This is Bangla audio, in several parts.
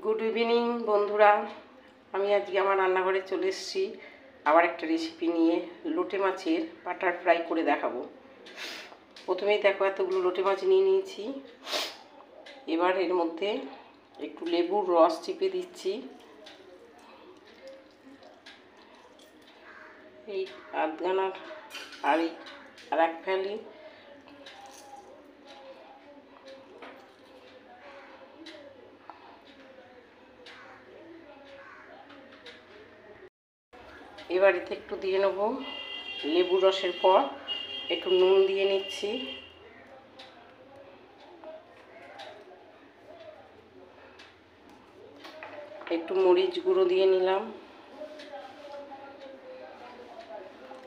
গুড ইভিনিং বন্ধুরা, আমি আজকে আমার রান্নাঘরে চলে এসেছি আবার একটা রেসিপি নিয়ে। লোটে মাছের বাটার ফ্রাই করে দেখাবো। প্রথমেই দেখো এতগুলো লোটে মাছ নিয়ে নিয়েছি। এবার এর মধ্যে একটু লেবুর রস চিপে দিচ্ছি। এই আধখানার আর এক ফ্যালি এবার এতে একটু দিয়ে নেব লেবুর রসের পর একটু নুন দিয়ে নিচ্ছি। একটু মরিচ গুঁড়ো দিয়ে নিলাম।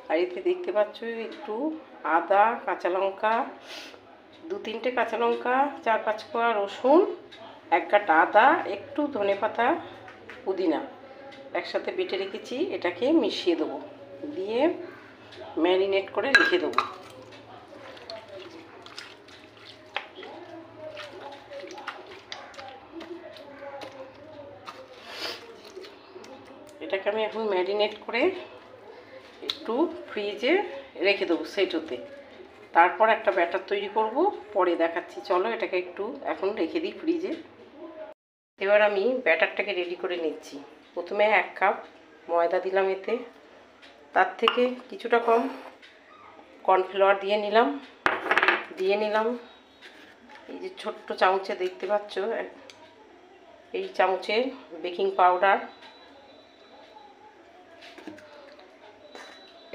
আর এতে দেখতে পাচ্ছ একটু আদা, কাঁচা লঙ্কা, 2-3টে কাঁচা লঙ্কা, 4-5 কোয়া রসুন, 1 গাঁট আদা, একটু ধনেপাতা, পুদিনা একসাথে বেটে রেখেছি। এটাকে মিশিয়ে দেবো, দিয়ে ম্যারিনেট করে রেখে দেবো। এটাকে আমি এখন ম্যারিনেট করে একটু ফ্রিজে রেখে দেবো সেট হতে। তারপর একটা ব্যাটার তৈরি করব, পরে দেখাচ্ছি। চলো এটাকে একটু এখন রেখে দিই ফ্রিজে। এবার আমি ব্যাটারটাকে রেডি করে নিচ্ছি। প্রথমে 1 কাপ ময়দা দিলাম, এতে তার থেকে কিছুটা কম কর্নফ্লাওয়ার দিয়ে নিলাম। এই যে ছোট্ট চামচে দেখতে পাচ্ছ, এই চামচে বেকিং পাউডার।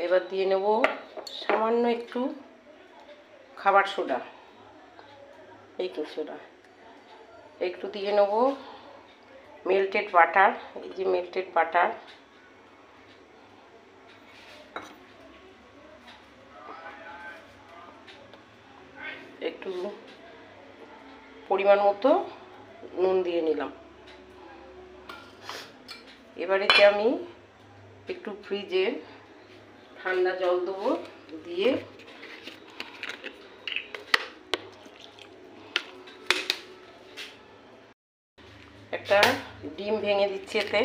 এবার দিয়ে নেব সামান্য একটু খাবার সোডা, বেকিং সোডা। একটু দিয়ে নেব মেল্টেড বাটার, এই যে মেল্টেড বাটার। একটু পরিমাণ মতো নুন দিয়ে নিলাম। এবারেতে আমি একটু ফ্রিজে ঠান্ডা জল দেবো, দিয়ে একটা ডিম ভেঙে দিচ্ছি এতে,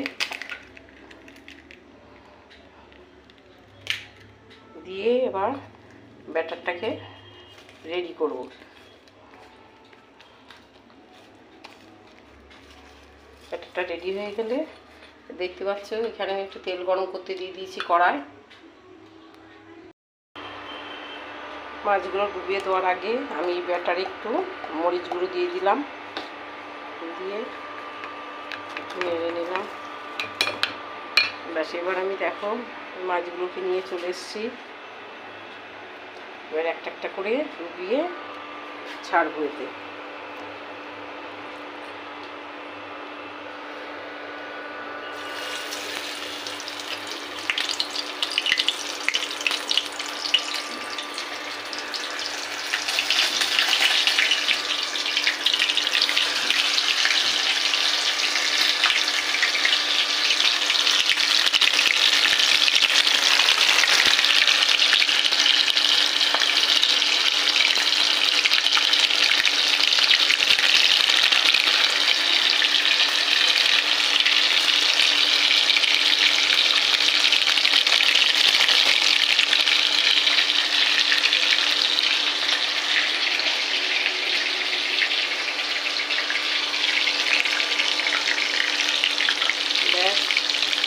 দিয়ে এবার ব্যাটারটাকে রেডি করব। ব্যাটারটা রেডি হয়ে গেলে দেখতে পাচ্ছ এখানে আমি একটু তেল গরম করতে দিয়ে দিয়েছি কড়ায়। মাছগুলো ডুবিয়ে দেওয়ার আগে আমি ব্যাটারে একটু মরিচ গুঁড়ো দিয়ে দিলাম, দিয়ে একটু নেড়ে নিলাম। ব্যাস, এবার আমি দেখো মাছগুলোকে নিয়ে চলে এসেছি। এবার একটা একটা করে ডুবিয়ে ছাড়বো এতে।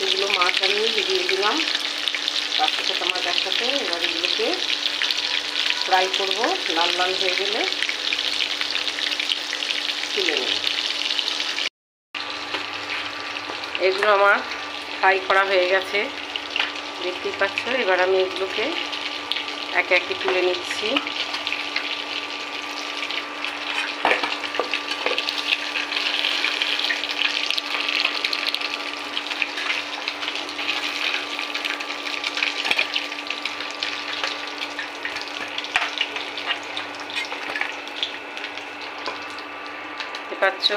এগুলো মাছ আমি ভিজিয়ে দিলাম, 5-6টা মাছ একসাথে। এবার এগুলোকে ফ্রাই করব, লাল লাল হয়ে গেলে তুলে নেব। এগুলো আমার ফ্রাই করা হয়ে গেছে, দেখতেই পাচ্ছ। এবার আমি এগুলোকে একে একে তুলে নিচ্ছি। পাচ্ছ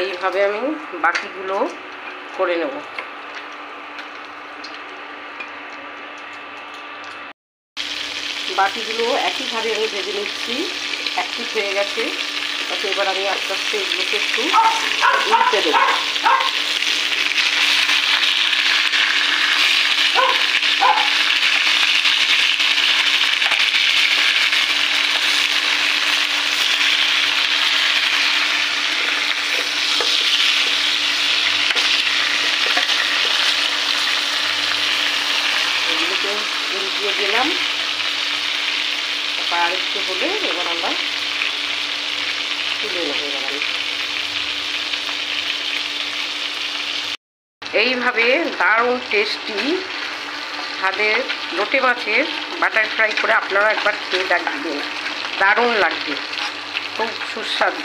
এইভাবে আমি বাকিগুলো করে নেব। বাকিগুলো একইভাবে আমি ভেজে নিচ্ছি, এক পিঠ হয়ে গেছে। এবার আমি আস্তে আস্তে এগুলোকে একটু উল্টে দেবো। একটু হলে এবার আমরা তুলে নেবো। এবার আমি এইভাবে দারুণ টেস্টি স্বাদের লোটে মাছের বাটার ফ্রাই করে আপনারা একবার খেয়ে দেখবেন, দারুণ লাগবে, খুব সুস্বাদু।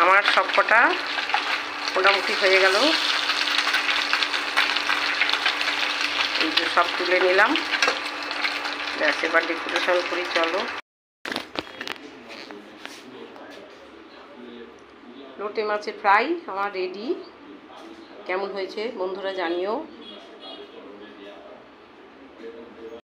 আমার সবকটা মোটামুটি হয়ে গেল, এই যে সব তুলে নিলাম। ব্যাস এবার ডেকোরেশন করি, চলো। লোটে মাছের ফ্রাই আমার রেডি। কেমন হয়েছে বন্ধুরা জানিও।